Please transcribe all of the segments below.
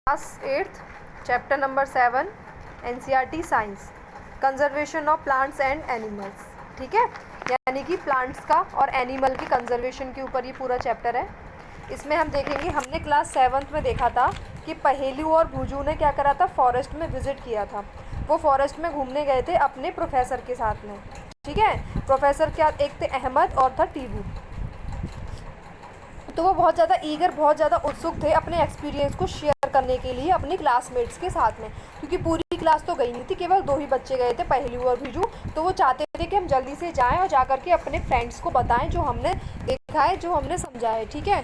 Class 8th chapter number 7 NCERT science conservation of plants and animals. ठीक है, यानी कि प्लांट्स का और एनिमल की कंजर्वेशन के ऊपर ये पूरा चैप्टर है। इसमें हम देखेंगे, हमने क्लास 7th में देखा था कि पहेलू और भुजू ने क्या करा था, फॉरेस्ट में विजिट किया था। वो फॉरेस्ट में घूमने गए थे अपने प्रोफेसर के साथ में। ठीक है, प्रोफेसर क्या, एक थे अहमद और था टीबू। तो वो बहुत ज़्यादा ईगर, बहुत ज़्यादा उत्सुक थे अपने एक्सपीरियंस को शेयर करने के लिए अपने क्लासमेट्स के साथ में, क्योंकि पूरी क्लास तो गई नहीं थी, केवल 2 ही बच्चे गए थे, पहेलू और भुजू। तो वो चाहते थे कि हम जल्दी से जाएं और जाकर के अपने फ्रेंड्स को बताएं जो हमने देखा है, जो हमने समझा है। ठीक है,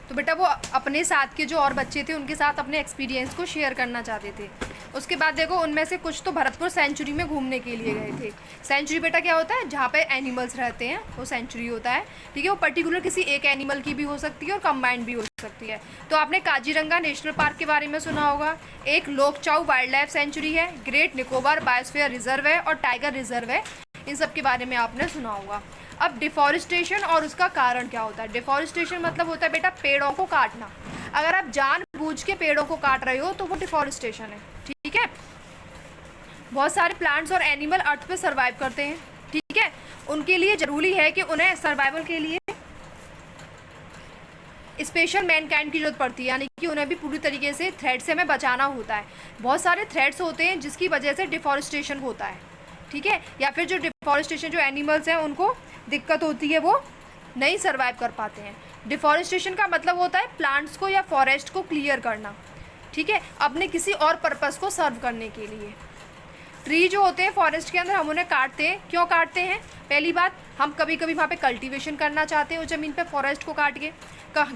तो बेटा वो अपने साथ के जो और बच्चे थे उनके साथ अपने एक्सपीरियंस को शेयर करना चाहते थे। उसके बाद देखो, उनमें से कुछ तो भरतपुर सेंचुरी में घूमने के लिए गए थे। सेंचुरी बेटा क्या होता है, जहाँ पे एनिमल्स रहते हैं वो सेंचुरी होता है। ठीक है, वो पर्टिकुलर किसी एक एनिमल की भी हो सकती है और कंबाइंड भी हो सकती है। तो आपने काजीरंगा नेशनल पार्क के बारे में सुना होगा, एक लोकचाऊ वाइल्ड लाइफ सेंचुरी है, ग्रेट निकोबार बायोस्फीयर रिजर्व है और टाइगर रिजर्व है। इन सब के बारे में आपने सुना होगा। अब डिफॉरेस्टेशन और उसका कारण क्या होता है। डिफॉरेस्टेशन मतलब होता है बेटा पेड़ों को काटना। अगर आप जानबूझ के पेड़ों को काट रहे हो तो वो डिफॉरेस्टेशन है। ठीक है, बहुत सारे प्लांट्स और एनिमल अर्थ पे सर्वाइव करते हैं। ठीक है, उनके लिए जरूरी है कि उन्हें सर्वाइवल के लिए स्पेशल मैनकाइंड की जरूरत पड़ती है, यानी कि उन्हें भी पूरी तरीके से थ्रेट से हमें बचाना होता है। बहुत सारे थ्रेट्स होते हैं जिसकी वजह से डिफॉरेस्टेशन होता है। ठीक है, या फिर जो डिफॉरेस्टेशन, जो एनिमल्स हैं उनको दिक्कत होती है, वो नहीं सर्वाइव कर पाते हैं। डिफॉरेस्टेशन का मतलब होता है प्लांट्स को या फॉरेस्ट को क्लियर करना। ठीक है, अपने किसी और पर्पस को सर्व करने के लिए। ट्री जो होते हैं फॉरेस्ट के अंदर, हम उन्हें काटते हैं। क्यों काटते हैं? पहली बात, हम कभी कभी वहाँ पे कल्टीवेशन करना चाहते हैं उस ज़मीन पे फॉरेस्ट को काट के,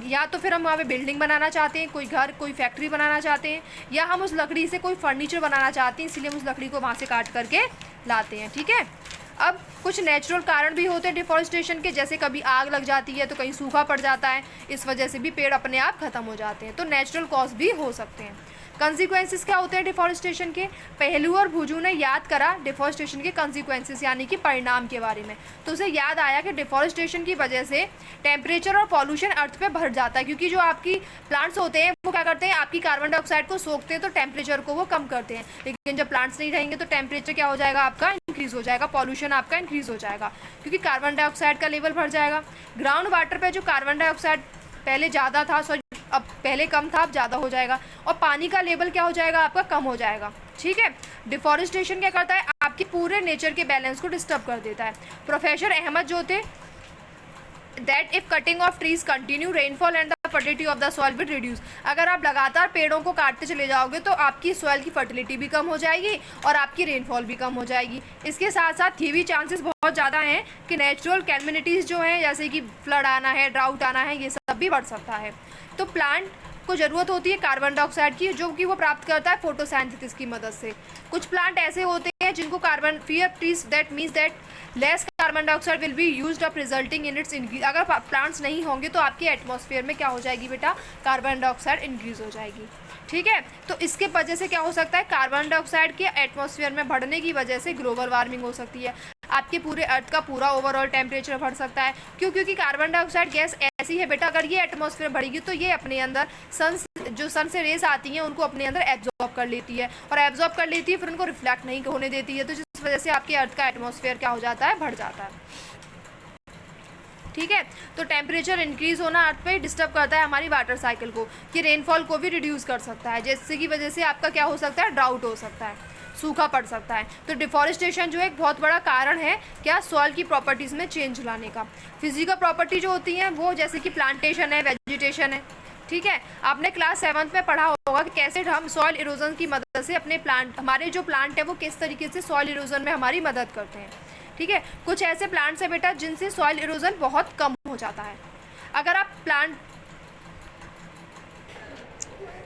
या तो फिर हम वहाँ पे बिल्डिंग बनाना चाहते हैं, कोई घर, कोई फैक्ट्री बनाना चाहते हैं, या हम उस लकड़ी से कोई फर्नीचर बनाना चाहते हैं, इसलिए हम उस लकड़ी को वहाँ से काट करके लाते हैं। ठीक है, अब कुछ नेचुरल कारण भी होते हैं डिफॉरेस्टेशन के, जैसे कभी आग लग जाती है तो कहीं सूखा पड़ जाता है, इस वजह से भी पेड़ अपने आप ख़त्म हो जाते हैं। तो नेचुरल कॉज भी हो सकते हैं। कंसिक्वेंसेस क्या होते हैं डिफॉरेस्टेशन के? पहेलू और भुजू ने याद करा डिफॉरेस्टेशन के कंसिक्वेंसेस, यानी कि परिणाम के बारे में। तो उसे याद आया कि डिफॉरेस्टेशन की वजह से टेम्परेचर और पॉल्यूशन अर्थ पे बढ़ जाता है, क्योंकि जो आपकी प्लांट्स होते हैं वो क्या करते हैं, आपकी कार्बन डाइऑक्साइड को सोखते हैं, तो टेम्परेचर को वो कम करते हैं। लेकिन जब प्लांट्स नहीं रहेंगे तो टेम्परेचर क्या हो जाएगा, आपका इंक्रीज हो जाएगा, पॉल्यूशन आपका इंक्रीज हो जाएगा, क्योंकि कार्बन डाइऑक्साइड का लेवल बढ़ जाएगा। ग्राउंड वाटर पे जो कार्बन डाइऑक्साइड पहले ज़्यादा था, अब पहले कम था, अब ज़्यादा हो जाएगा, और पानी का लेवल क्या हो जाएगा, आपका कम हो जाएगा। ठीक है, डिफॉरेस्टेशन क्या करता है, आपके पूरे नेचर के बैलेंस को डिस्टर्ब कर देता है। प्रोफेसर अहमद जो थे, that if cutting of trees continue rainfall and the fertility of the soil will reduce. अगर आप लगातार पेड़ों को काटते चले जाओगे तो आपकी सॉइल की फर्टिलिटी भी कम हो जाएगी और आपकी रेनफॉल भी कम हो जाएगी। इसके साथ साथ ये भी चांसेस बहुत ज़्यादा हैं कि नेचुरल कैलमिनिटीज़ जो हैं, जैसे कि फ्लड आना है, ड्राउट आना है, ये सब भी बढ़ सकता है। तो प्लांट को ज़रूरत होती है कार्बन डाइऑक्साइड की, जो कि वो प्राप्त करता है फोटोसिंथेसिस की मदद से। कुछ प्लांट ऐसे होते हैं जिनको carbon free trees, that means that less carbon dioxide will be used up resulting in its increase. अगर प्लांट्स नहीं होंगे तो आपके एटमॉस्फेयर में क्या हो जाएगी बेटा, कार्बन डाइऑक्साइड इंक्रीज हो जाएगी। ठीक है, तो इसके वजह से क्या हो सकता है, कार्बन डाइऑक्साइड के एटमॉस्फेयर में बढ़ने की वजह से ग्लोबल वार्मिंग हो सकती है। आपके पूरे अर्थ का पूरा ओवरऑल टेम्परेचर बढ़ सकता है। क्यों? क्योंकि कार्बन डाइऑक्साइड गैस ऐसी है बेटा, अगर ये एटमॉस्फेयर बढ़ेगी तो ये अपने अंदर सन से रेस आती हैं उनको अपने अंदर एब्जॉर्ब कर लेती है, और एब्जॉर्ब कर लेती है फिर उनको रिफ्लेक्ट नहीं होने देती है, तो जिस वजह से आपके अर्थ का एटमॉस्फेयर क्या हो जाता है, बढ़ जाता है। ठीक है, तो टेम्परेचर इंक्रीज होना अर्थ पे डिस्टर्ब करता है हमारी वाटर साइकिल को, कि रेनफॉल को भी रिड्यूस कर सकता है, जिससे की वजह से आपका क्या हो सकता है, ड्राउट हो सकता है, सूखा पड़ सकता है। तो डिफॉरेस्टेशन जो है एक बहुत बड़ा कारण है क्या, सॉइल की प्रॉपर्टीज़ में चेंज लाने का। फिजिकल प्रॉपर्टी जो होती हैं वो जैसे कि प्लांटेशन है, वेजिटेशन है। ठीक है, आपने क्लास 7th में पढ़ा होगा कि कैसे हम सॉइल इरोजन की मदद से अपने प्लांट, हमारे जो प्लांट है वो किस तरीके से सॉइल इरोजन में हमारी मदद करते हैं। ठीक है, कुछ ऐसे प्लांट्स हैं बेटा जिनसे सॉइल इरोजन बहुत कम हो जाता है। अगर आप प्लांट,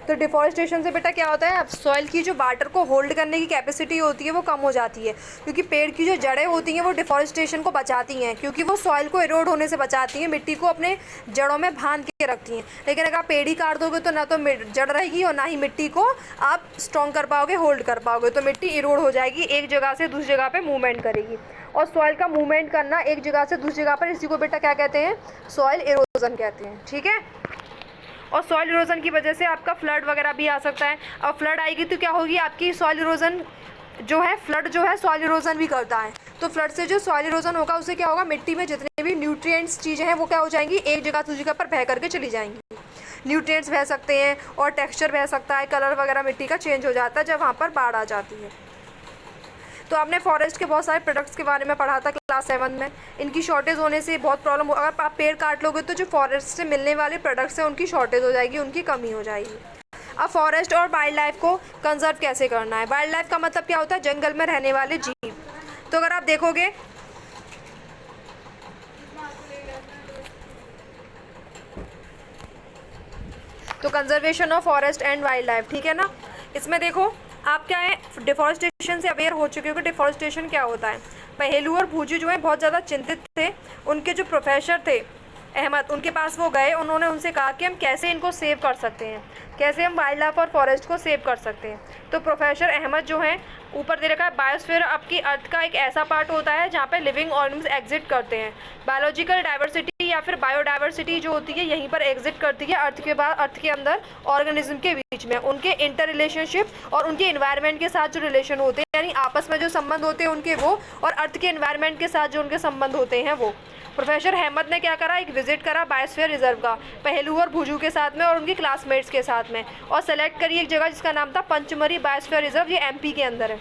तो डिफॉरेस्टेशन से बेटा क्या होता है, अब सॉइल की जो वाटर को होल्ड करने की कैपेसिटी होती है वो कम हो जाती है, क्योंकि पेड़ की जो जड़ें होती हैं वो डिफॉरेस्टेशन को बचाती हैं, क्योंकि वो सॉइल को इरोड होने से बचाती हैं, मिट्टी को अपने जड़ों में बांध के रखती हैं। लेकिन अगर आप पेड़ ही काट दोगे तो ना तो जड़ रहेगी और ना ही मिट्टी को आप स्ट्रॉन्ग कर पाओगे, होल्ड कर पाओगे, तो मिट्टी इरोड हो जाएगी, एक जगह से दूसरी जगह पर मूवमेंट करेगी। और सॉइल का मूवमेंट करना एक जगह से दूसरी जगह पर, इसी को बेटा क्या कहते हैं, सॉइल इरोजन कहते हैं। ठीक है, और सॉइल इरोजन की वजह से आपका फ्लड वगैरह भी आ सकता है। अब फ्लड आएगी तो क्या होगी, आपकी सॉइल इरोजन जो है, फ्लड जो है सॉइल इरोजन भी करता है। तो फ्लड से जो सॉइल इरोजन होगा उससे क्या होगा, मिट्टी में जितने भी न्यूट्रिएंट्स चीज़ें हैं वो क्या हो जाएंगी, एक जगह दूसरी जगह पर बह करके चली जाएंगी। न्यूट्रिएंट्स बह सकते हैं और टेक्सचर बह सकता है, कलर वगैरह मिट्टी का चेंज हो जाता है जब वहाँ पर बाढ़ आ जाती है। तो आपने फॉरेस्ट के बहुत सारे प्रोडक्ट्स के बारे में पढ़ा था क्लास 7 में। इनकी शॉर्टेज होने से बहुत प्रॉब्लम हो, अगर आप पेड़ काट लोगे तो जो फॉरेस्ट से मिलने वाले प्रोडक्ट्स हैं उनकी शॉर्टेज हो जाएगी, उनकी कमी हो जाएगी। अब फॉरेस्ट और वाइल्ड लाइफ को कंजर्व कैसे करना है। वाइल्ड लाइफ का मतलब क्या होता है, जंगल में रहने वाले जीव। तो अगर आप देखोगे तो conservation of forest and wild life, ठीक है ना। इसमें देखो आप क्या है, डिफॉरेस्टेशन से अवेयर हो चुके हो कि डिफॉरेस्टेशन क्या होता है। पहेलू और भूजू जो है बहुत ज़्यादा चिंतित थे। उनके जो प्रोफेसर थे अहमद, उनके पास वो गए, उन्होंने उनसे कहा कि हम कैसे इनको सेव कर सकते हैं, कैसे हम वाइल्ड लाइफ और फॉरेस्ट को सेव कर सकते हैं। तो प्रोफेसर अहमद जो हैं, ऊपर दे रखा है बायोस्फीयर आपकी अर्थ का एक ऐसा पार्ट होता है जहाँ पे लिविंग ऑर्गेनिम्स एग्जिट करते हैं। बायोलॉजिकल डाइवर्सिटी या फिर बायोडाइवर्सिटी जो होती है यहीं पर एग्जिट करती है अर्थ के बाद, अर्थ के अंदर ऑर्गेनिज्म के बीच में। उनके इंटर रिलेशनशिप और उनके इन्वायरमेंट के साथ जो रिलेशन होते हैं, यानी आपस में जो संबंध होते हैं उनके वो, और अर्थ के इन्वायरमेंट के साथ जो उनके संबंध होते हैं वो। प्रोफेसर अहमद ने क्या करा, एक विजिट करा बायोस्फीयर रिजर्व का, पहेलू और भुजू के साथ में और उनकी क्लासमेट्स के साथ में, और सेलेक्ट करी एक जगह जिसका नाम था पंचमढ़ी बायोस्फीयर रिजर्व। ये एमपी के अंदर है,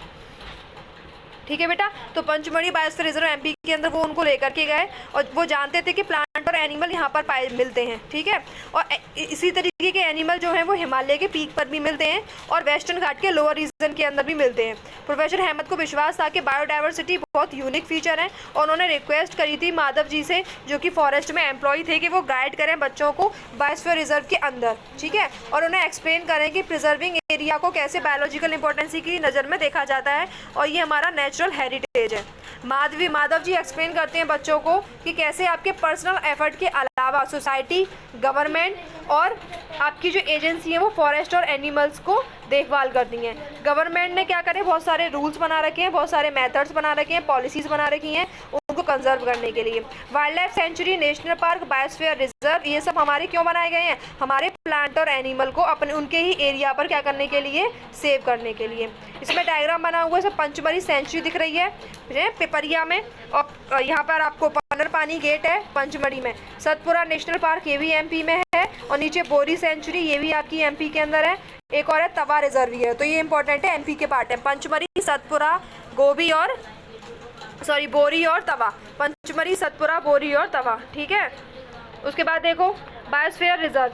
ठीक है बेटा। तो पंचमढ़ी बायोस्फीयर रिजर्व एमपी के अंदर वो उनको लेकर के गए, और वो जानते थे कि प्लांट और एनिमल यहाँ पर पाए मिलते हैं, ठीक है। और इसी तरीके के एनिमल जो हैं वो हिमालय के पीक पर भी मिलते हैं और वेस्टर्न घाट के लोअर रीजन के अंदर भी मिलते हैं। प्रोफेसर अहमद को विश्वास था कि बायोडाइवर्सिटी बहुत यूनिक फीचर है, और उन्होंने रिक्वेस्ट करी थी माधव जी से, जो कि फॉरेस्ट में एम्प्लॉय थे, कि वो गाइड करें बच्चों को बायोस्फीयर रिजर्व के अंदर, ठीक है, और उन्हें एक्सप्लेन करें कि प्रिजर्विंग एरिया को कैसे बायोलॉजिकल इंपॉर्टेंस की नज़र में देखा जाता है, और ये हमारा नेचुरल हेरिटेज है। माधव जी एक्सप्लेन करते हैं बच्चों को कि कैसे आपके पर्सनल एफर्ट के अलावा सोसाइटी, गवर्नमेंट और आपकी जो एजेंसी है वो फॉरेस्ट और एनिमल्स को देखभाल करती हैं। गवर्नमेंट ने क्या करे, बहुत सारे रूल्स बना रखे हैं, बहुत सारे मेथड्स बना रखे हैं, पॉलिसीज़ बना रखी हैं उनको कंजर्व करने के लिए। Wild life sanctuary, national park, biosphere reserve, ये सब हमारे क्यों बनाए गए हैं, हमारे प्लांट और एनिमल को अपने उनके ही एरिया पर क्या करने के लिए, सेव करने के लिए। इसमें डायग्राम बना हुआ है, सब पंचमढ़ी सेंचुरी दिख रही है पिपरिया में, और यहाँ पर आपको पानी गेट है पंचमढ़ी में। सतपुरा नेशनल पार्क ये भी एमपी में है, और नीचे बोरी सेंचुरी ये भी आपकी एमपी के अंदर है। एक और है तवा रिजर्व है, तो ये इंपॉर्टेंट है, एमपी के पार्ट है। पंचमढ़ी, सतपुरा, बोरी और तवा, पंचमढ़ी, सतपुरा, बोरी और तवा, ठीक है। उसके बाद देखो बायोस्फीयर रिजर्व,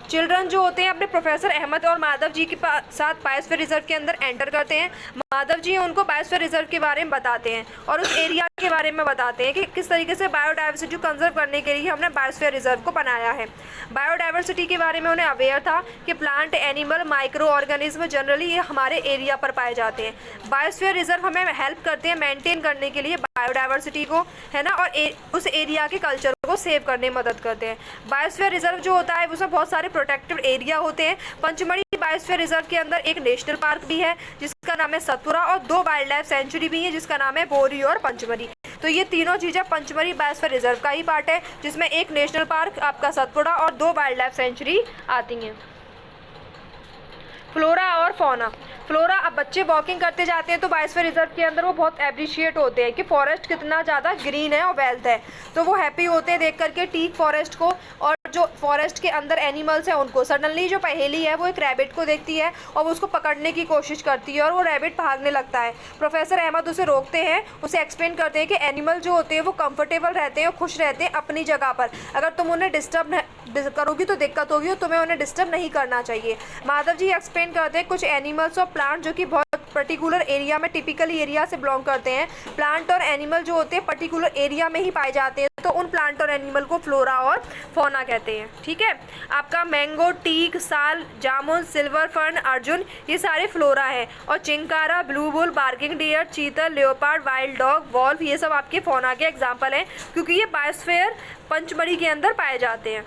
चिल्ड्रन जो होते हैं अपने प्रोफेसर अहमद और माधव जी के साथ बायोस्फीयर रिजर्व के अंदर एंटर करते हैं। माधव जी उनको बायोस्फीयर रिजर्व के बारे में बताते हैं और उस एरिया के बारे में बताते हैं कि किस तरीके से बायोडाइवर्सिटी को कंजर्व करने के लिए हमने बायोस्फीयर रिजर्व को बनाया है। बायोडाइवर्सिटी के बारे में उन्हें अवेयर था कि plant, animal, micro organism generally ये हमारे एरिया पर पाए जाते हैं। बायोस्फीयर रिजर्व हमें हेल्प करते हैं मेंटेन करने के लिए बायोडाइवर्सिटी को, है ना, और उस एरिया के कल्चर को सेव करने में मदद करते हैं। बायोस्फीयर रिजर्व जो होता है उसमें बहुत सारे प्रोटेक्टेड एरिया होते हैं। पंचमढ़ी बायोस्फीयर रिजर्व के अंदर एक नेशनल पार्क भी है जिसका नाम है सतपुरा, और 2 वाइल्ड लाइफ सेंचुरी भी है जिसका नाम है बोरी और पंचमढ़ी। तो ये तीनों चीज़ें पंचमढ़ी बायोस्फीयर रिजर्व का ही पार्ट है, जिसमें एक नेशनल पार्क आपका सतपुरा और 2 वाइल्ड लाइफ सेंचुरी आती हैं। फ्लोरा और फौना, फ्लोरा, अब बच्चे वॉकिंग करते जाते हैं तो बायोस्फीयर रिजर्व के अंदर वो बहुत एप्रिशिएट होते हैं कि फॉरेस्ट कितना ज़्यादा ग्रीन है और वेल्थ है, तो वो हैप्पी होते हैं देख करके टीक फॉरेस्ट को, और जो फॉरेस्ट के अंदर एनिमल्स हैं उनको। सडनली जो पहेली है वो एक रैबिट को देखती है और वो उसको पकड़ने की कोशिश करती है और वो रैबिट भागने लगता है। प्रोफेसर अहमद उसे रोकते हैं, उसे एक्सप्लेन करते हैं कि एनिमल जो होते हैं वो कंफर्टेबल रहते हैं और खुश रहते हैं अपनी जगह पर, अगर तुम उन्हें डिस्टर्ब करोगी तो दिक्कत होगी और तुम्हें उन्हें डिस्टर्ब नहीं करना चाहिए। माधव जी एक्सप्लेन करते हैं कुछ एनिमल्स और प्लांट जो कि बहुत पर्टिकुलर एरिया में, टिपिकली एरिया से बिलोंग करते हैं। प्लांट और एनिमल जो होते हैं पर्टिकुलर एरिया में ही पाए जाते हैं, तो उन प्लांट और एनिमल को फ्लोरा और फौना कहते हैं, ठीक है। आपका मैंगो, टीक, साल, जामुन, सिल्वर फर्न, अर्जुन, ये सारे फ्लोरा है, और chinkara, blue bull, barking deer, चीतल, लेओपार्ड, वाइल्ड डॉग, वॉल्फ, ये सब आपके फौना के एग्जाम्पल हैं क्योंकि ये बायोस्फीयर पंचमढ़ी के अंदर पाए जाते हैं।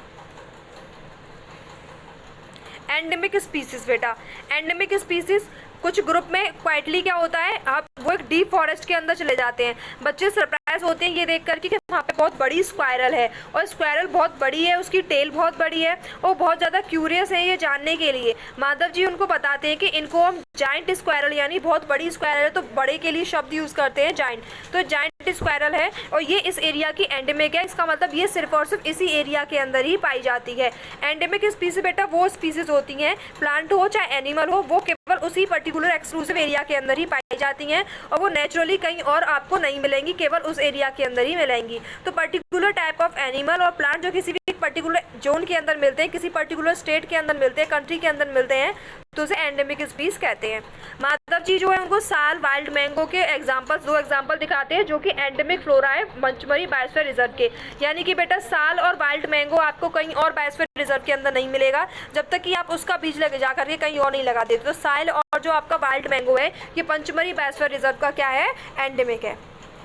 एंडेमिक स्पीसीज, बेटा एंडेमिक स्पीसीज कुछ ग्रुप में क्वाइटली क्या होता है, आप वो एक डीप फॉरेस्ट के अंदर चले जाते हैं। बच्चे सरप्राइज सरप्राइज होते हैं ये देख करके कि वहाँ पे बहुत बड़ी स्क्वायरल है, और स्क्वायरल बहुत बड़ी है, उसकी टेल बहुत बड़ी है, और बहुत ज़्यादा क्यूरियस है ये जानने के लिए। माधव जी उनको बताते हैं कि इनको हम जाइंट स्क्वायरल यानी बहुत बड़ी स्क्वायरल है, तो बड़े के लिए शब्द यूज़ करते हैं जाइंट, तो जाइंट स्क्वायरल है और ये इस एरिया की एंडेमिक है। इसका मतलब ये सिर्फ और सिर्फ इसी एरिया के अंदर ही पाई जाती है। एंडेमिक स्पीसीज बेटा वो स्पीसीज होती हैं, प्लांट हो चाहे एनिमल हो, वो केवल उसी पर्टिकुलर एक्सक्लूसिव एरिया के अंदर ही पाई जाती हैं, और वो नेचुरली कहीं और आपको नहीं मिलेंगी, केवल उस एरिया के अंदर ही मिलेंगी। तो पर्टिकुलर टाइप ऑफ एनिमल और प्लांट जो किसी भी पर्टिकुलर जोन के अंदर मिलते हैं, किसी पर्टिकुलर स्टेट के अंदर मिलते हैं, कंट्री के अंदर मिलते हैं, तो उसे एंडेमिक स्पीस कहते हैं। माधव जी जो है उनको साल, वाइल्ड मैंगो के एग्जांपल्स, 2 एग्जांपल दिखाते हैं जो कि एंडेमिक फ्लोरा है मंचमरी बायोस्फीयर रिजर्व के। यानी कि बेटा साल और वाइल्ड मैंगो आपको कहीं और बायोस्फीयर रिजर्व के अंदर नहीं मिलेगा जब तक कि आप उसका बीज लगे जा करके कहीं और नहीं लगा देते। तो साल और जो आपका वाइल्ड मैंगो है ये पंचमरी बायोस्फीयर रिजर्व का क्या है, एंडेमिक है।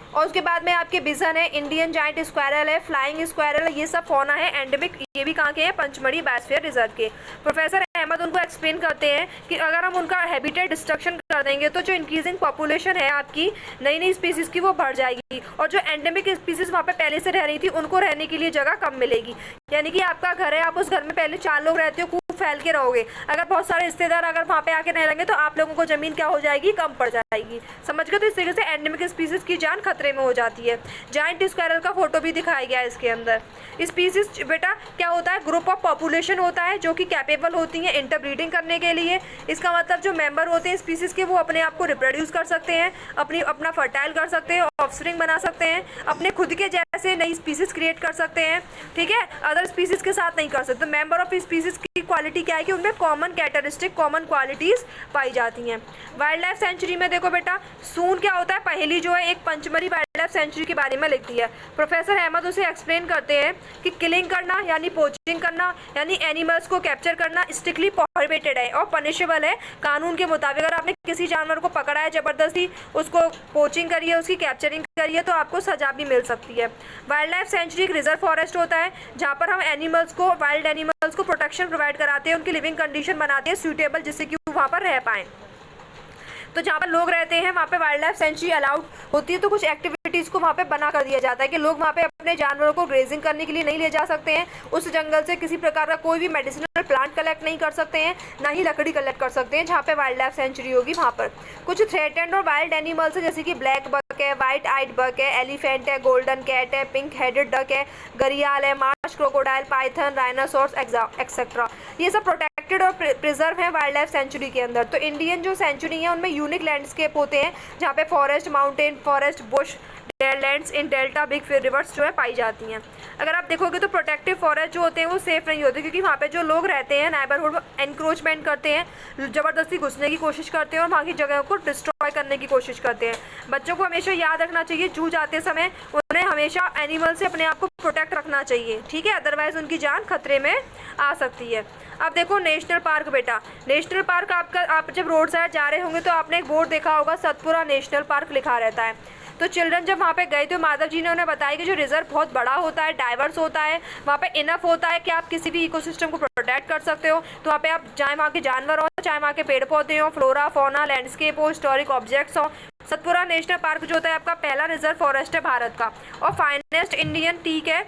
और उसके बाद में आपके बिजन है, इंडियन जाइंट स्क्वायरल है, फ्लाइंग स्क्वायरल है, ये सब फौना है एंडेमिक, ये भी कहाँ के हैं, पंचमढ़ी बायोस्फीयर रिजर्व के। प्रोफेसर अहमद उनको एक्सप्लेन करते हैं कि अगर हम उनका हैबिटेट डिस्ट्रक्शन कर देंगे तो जो इंक्रीजिंग पॉपुलेशन है आपकी नई नई स्पीसीज़ की वो बढ़ जाएगी, और जो एंडेमिक स्पीसीज़ वहाँ पे पहले से रह रही थी उनको रहने के लिए जगह कम मिलेगी। यानी कि आपका घर है, आप उस घर में पहले 4 लोग रहते हो, खूब फैल के रहोगे, अगर बहुत सारे रिश्तेदार अगर वहाँ पे आके रह लेंगे तो आप लोगों को ज़मीन क्या हो जाएगी, कम पड़ जाएगी। समझ गए? तो इस तरीके से एंडेमिक स्पीसीज़ की जान खतरे में हो जाती है। जाइंट स्क्वायरल का फोटो भी दिखाया गया है इसके अंदर। स्पीसीज बेटा क्या होता है, ग्रुप ऑफ पॉपुलेशन होता है जो कि कैपेबल होती है इंटरब्रीडिंग करने के लिए। इसका मतलब जो मेंबर होते हैं स्पीसीज के वो अपने आप को रिप्रोड्यूस कर सकते हैं, अपना फर्टाइल कर सकते हैं, ऑफस्प्रिंग बना सकते हैं, अपने खुद के जैसे नई स्पीसीज क्रिएट कर सकते हैं, ठीक है, अदर स्पीसीज के साथ नहीं कर सकते। मेंबर ऑफ स्पीसीज की क्वालिटी क्या है कि उनमें कॉमन कैरेक्टरिस्टिक, कॉमन क्वालिटीज पाई जाती हैं। वाइल्ड लाइफ सेंचुरी में देखो बेटा, सून क्या होता है, पहली जो है एक पंचमढ़ी वाइल्ड लाइफ सेंचुरी के बारे में लिखती है। प्रोफेसर अहमद उसे एक्सप्लेन करते हैं कि किलिंग करना यानी पोचिंग करना यानी एनिमल्स को कैप्चर करना स्ट्रिक्टली प्रोहिबिटेड है और पनिशेबल है कानून के मुताबिक। अगर आपने किसी जानवर को पकड़ा है, ज़बरदस्ती उसको पोचिंग करी है, उसकी कैप्चरिंग करी है, तो आपको सजा भी मिल सकती है। वाइल्ड लाइफ सेंचुरी एक रिजर्व फॉरेस्ट होता है जहाँ पर हम एनिमल्स को, वाइल्ड एनिमल्स को प्रोटेक्शन प्रोवाइड कराते हैं, उनकी लिविंग कंडीशन बनाते हैं सूटेबल, जिससे कि वहाँ पर रह पाएँ। तो जहाँ पर लोग रहते हैं वहाँ पे वाइल्ड लाइफ सेंचुरी अलाउड होती है, तो कुछ एक्टिविटीज़ को वहाँ पे बना कर दिया जाता है कि लोग वहाँ पे अपने जानवरों को ग्रेजिंग करने के लिए नहीं ले जा सकते हैं, उस जंगल से किसी प्रकार का कोई भी मेडिसिनल प्लांट कलेक्ट नहीं कर सकते हैं, ना ही लकड़ी कलेक्ट कर सकते हैं। जहाँ पे वाइल्ड लाइफ सेंचुरी होगी वहाँ पर कुछ थ्रेटेंड और वाइल्ड एनिमल्स है, जैसे कि ब्लैक बक है, वाइट आइड बक है, एलिफेंट है, गोल्डन कैट है, पिंक हेडेड डक है, घड़ियाल है, Marsh crocodile, Python, rhinoceros etcetera, ये सब प्रोटेक्टेड और प्रिजर्व है वाइल्ड लाइफ सेंचुरी के अंदर। तो इंडियन जो सेंचुरी है उनमें यूनिक लैंडस्केप होते हैं जहाँ पे forest, mountain, forest, Bush, lands in delta, big reverse जो है पाई जाती हैं। अगर आप देखोगे तो प्रोटेक्टिव फॉरेस्ट जो होते हैं वो सेफ नहीं होते, क्योंकि वहाँ पे जो लोग रहते हैं नेबरहुड में एनक्रोचमेंट करते हैं, ज़बरदस्ती घुसने की कोशिश करते हैं और वहाँ की जगह को डिस्ट्रॉय करने की कोशिश करते हैं। बच्चों को हमेशा याद रखना चाहिए, जू जाते समय उन्हें हमेशा एनिमल से अपने आप को प्रोटेक्ट रखना चाहिए, ठीक है, अदरवाइज उनकी जान खतरे में आ सकती है। अब देखो नेशनल पार्क बेटा, नेशनल पार्क आप जब रोड साइड जा रहे होंगे तो आपने एक बोर्ड देखा होगा, सतपुरा नेशनल पार्क लिखा रहता है। तो चिल्ड्रन जब वहाँ पे गए थे माधव जी ने उन्हें बताया कि जो रिजर्व बहुत बड़ा होता है, डाइवर्स होता है, वहाँ पे इनफ होता है कि आप किसी भी इकोसिस्टम को प्रोटेक्ट कर सकते हो। तो वहाँ पे आप चाहे वहाँ के जानवर हो, चाहे वहाँ के पेड़ पौधे हो, फ्लोरा फौना, लैंडस्केप हो, हिस्टोरिक ऑब्जेक्ट्स हो। सतपुरा नेशनल पार्क जो होता है आपका पहला रिजर्व फॉरेस्ट है भारत का और फाइनेस्ट इंडियन टीक है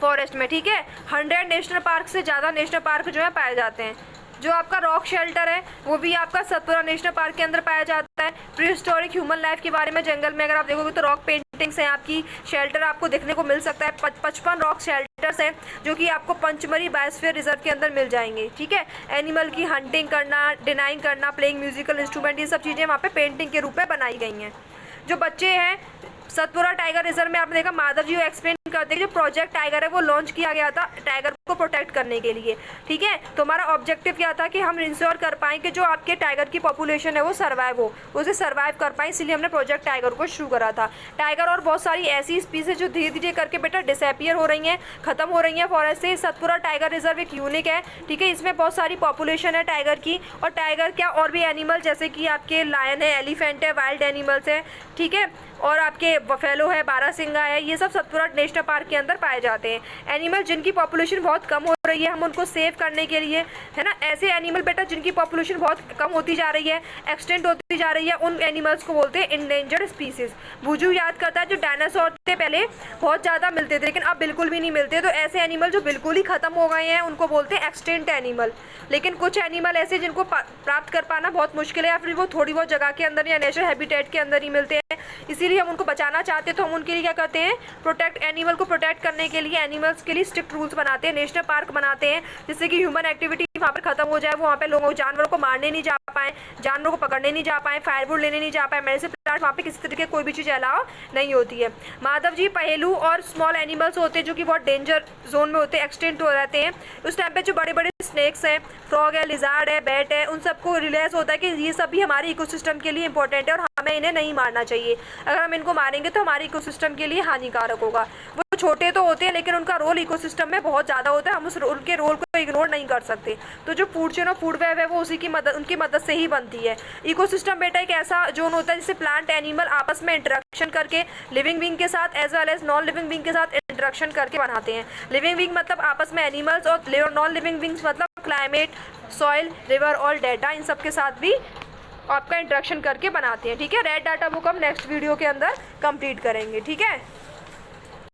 फॉरेस्ट में, ठीक है। 100 नेशनल पार्क से ज़्यादा नेशनल पार्क जो है पाए जाते हैं। जो आपका रॉक शेल्टर है वो भी आपका सतपुरा नेशनल पार्क के अंदर पाया जाता है। प्री हिस्टोरिक ह्यूमन लाइफ के बारे में जंगल में अगर आप देखोगे तो रॉक पेंटिंग्स हैं आपकी, शेल्टर आपको देखने को मिल सकता है। 55 रॉक शेल्टर्स हैं जो कि आपको पंचमढ़ी बायोस्फीयर रिजर्व के अंदर मिल जाएंगे, ठीक है। एनिमल की हंटिंग करना, डिनाइंग करना, प्लेइंग म्यूजिकल इंस्ट्रूमेंट, ये सब चीज़ें वहाँ पे पेंटिंग के रूप में बनाई गई हैं। जो बच्चे हैं सतपुरा टाइगर रिजर्व में आपने देखा माधव जी एक्सप्लेन करते हैं, जो प्रोजेक्ट टाइगर है वो लॉन्च किया गया था टाइगर को प्रोटेक्ट करने के लिए, ठीक है। तो हमारा ऑब्जेक्टिव क्या था कि हम इंश्योर कर पाएँ कि जो आपके टाइगर की पॉपुलेशन है वो सर्वाइव हो, उसे सर्वाइव कर पाएँ, इसलिए हमने प्रोजेक्ट टाइगर को शुरू करा था। टाइगर और बहुत सारी ऐसी स्पीसीज जो धीरे धीरे करके बेटा डिसअपियर हो रही हैं, खत्म हो रही हैं फॉरेस्ट से। सतपुरा टाइगर रिजर्व एक यूनिक है, ठीक है, इसमें बहुत सारी पॉपुलेशन है टाइगर की, और टाइगर क्या और भी एनिमल जैसे कि आपके लायन है, एलिफेंट है, वाइल्ड एनिमल्स है, ठीक है, और आपके बफेलो है, बारहसिंगा है, ये सब सतपुरा नेशनल पार्क के अंदर पाए जाते हैं। एनिमल जिनकी पॉपुलेशन बहुत कम हो रही है, हम उनको सेव करने के लिए, है ना, ऐसे एनिमल बेटा जिनकी पॉपुलेशन बहुत कम होती जा रही है, एक्सटेंट होती जा रही है, उन एनिमल्स को बोलते हैं इंडेंजर्ड स्पीसीज। बुजू याद करता है जो डायनासोर थे पहले बहुत ज़्यादा मिलते थे लेकिन अब बिल्कुल भी नहीं मिलते, तो ऐसे एनिमल जो बिल्कुल ही ख़त्म हो गए हैं उनको बोलते हैं एक्सटेंट एनिमल। लेकिन कुछ एनिमल ऐसे जिनको प्राप्त कर पाना बहुत मुश्किल है या फिर वो थोड़ी बहुत जगह के अंदर या नेचुरल हैबिटेट के अंदर ही मिलते हैं, इसीलिए हम उनको बचाना चाहते हैं। तो हम उनके लिए क्या करते हैं, प्रोटेक्ट एनिमल को प्रोटेक्ट करने के लिए एनिमल्स के लिए स्ट्रिक्ट रूल्स बनाते हैं, नेशनल पार्क बनाते हैं, जिससे कि ह्यूमन एक्टिविटी वहाँ पर खत्म हो जाए, वो वहाँ पे लोगों जानवरों को मारने नहीं जा पाएँ, जानवरों को पकड़ने नहीं जा पाएँ, फायरवुड लेने नहीं जा पाए, मेडिसिन प्लांट वहाँ पे किसी तरीके कोई भी चीज़ अलाउ नहीं होती है। माधव जी पहलू और स्मॉल एनिमल्स होते हैं जो कि बहुत डेंजर जोन में होते हैं, एक्सटेंट हो जाते हैं। उस टाइम पे जो बड़े बड़े स्नेक्स हैं, फ्रॉग है, लिजार्ड है, बैट है, उन सबको रियलाइज होता है कि ये सब भी हमारे इकोसिस्टम के लिए इंपॉर्टेंट है और हमें इन्हें नहीं मारना चाहिए। अगर हम इनको मारेंगे तो हमारे इकोसिस्टम के लिए हानिकारक होगा। वो छोटे तो होते हैं लेकिन उनका रोल इकोसिस्टम में बहुत ज़्यादा होता है, हम उनके रोल को इग्नोर नहीं कर सकते। तो जो फूड चेन और फूड वेब है वो उसी की मदद, उनकी मदद से ही बनती है। इकोसिस्टम बेटा एक ऐसा जोन होता है जिससे प्लांट एनिमल आपस में इंटरेक्शन करके लिविंग बीइंग के साथ as well as non living being के साथ इंटरेक्शन करके बनाते हैं। लिविंग बीइंग मतलब आपस में एनिमल्स और नॉन लिविंग बीइंग्स मतलब क्लाइमेट, सॉइल, रिवर और डेटा, इन सब के साथ भी आपका इंटरेक्शन करके बनाते हैं। ठीक है, रेड डाटा बुक हम नेक्स्ट वीडियो के अंदर कंप्लीट करेंगे। ठीक है।